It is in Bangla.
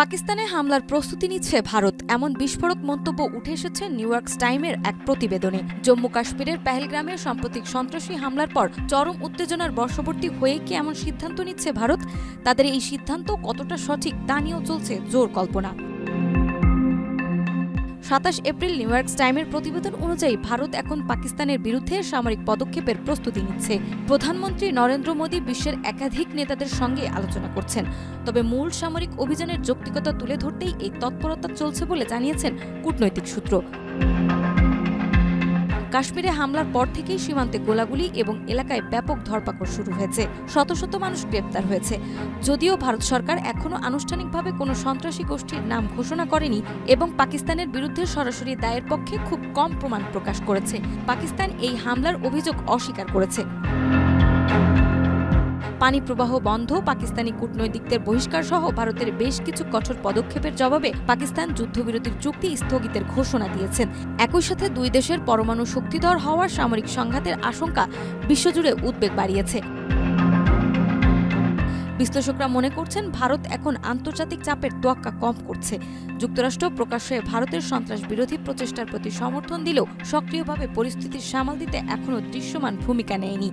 পাকিস্তানে হামলার প্রস্তুতি নিচ্ছে ভারত, এমন বিস্ফোরক মন্তব্য উঠে এসেছে নিউ ইয়র্ক টাইমের এক প্রতিবেদনে। জম্মু কাশ্মীরের পেহেলগ্রামে সাম্প্রতিক সন্ত্রাসী হামলার পর চরম উত্তেজনার বশবর্তী হয়ে কি এমন সিদ্ধান্ত নিচ্ছে ভারত? তাদের এই সিদ্ধান্ত কতটা সঠিক তা নিয়েও চলছে জোর কল্পনা। ২৭ এপ্রিল নিউ ইয়র্ক টাইমের প্রতিবেদন অনুযায়ী ভারত এখন পাকিস্তানের বিরুদ্ধে সামরিক পদক্ষেপের প্রস্তুতি নিচ্ছে। প্রধানমন্ত্রী নরেন্দ্র মোদী বিশ্বের একাধিক নেতাদের সঙ্গে আলোচনা করছেন, তবে মূল সামরিক অভিযানের যৌক্তিকতা তুলে ধরতেই এই তৎপরতা চলছে বলে জানিয়েছেন কূটনৈতিক সূত্র। কাশ্মীরে হামলার পর থেকেই সীমান্তে গোলাগুলি এবং এলাকায় ব্যাপক ধরপাকড় শুরু হয়েছে। শত শত মানুষ গ্রেপ্তার হয়েছে। যদিও ভারত সরকার এখনো আনুষ্ঠানিকভাবে কোনো সন্ত্রাসী গোষ্ঠীর নাম ঘোষণা করেনি এবং পাকিস্তানের বিরুদ্ধে সরাসরি দায়ের পক্ষে খুব কম প্রমাণ প্রকাশ করেছে। পাকিস্তান এই হামলার অভিযোগ অস্বীকার করেছে। পানি প্রবাহ বন্ধ, পাকিস্তানি কূটনৈতিকদের বহিষ্কার সহ ভারতের বেশ কিছু কঠোর পদক্ষেপের জবাবে পাকিস্তান যুদ্ধবিরতির চুক্তি স্থগিতের ঘোষণা দিয়েছেন। একই সাথে দুই দেশের পরমাণু শক্তিধর হওয়ার সামরিক সংঘাতের আশঙ্কা বিশ্বজুড়ে উদ্বেগ বাড়িয়েছে। বিশ্লেষকরা মনে করছেন ভারত এখন আন্তর্জাতিক চাপের তোয়াক্কা কম করছে। যুক্তরাষ্ট্র প্রকাশ্যে ভারতের সন্ত্রাস বিরোধী প্রচেষ্টার প্রতি সমর্থন দিলেও সক্রিয়ভাবে পরিস্থিতি সামাল দিতে এখনো দৃশ্যমান ভূমিকা নেয়নি।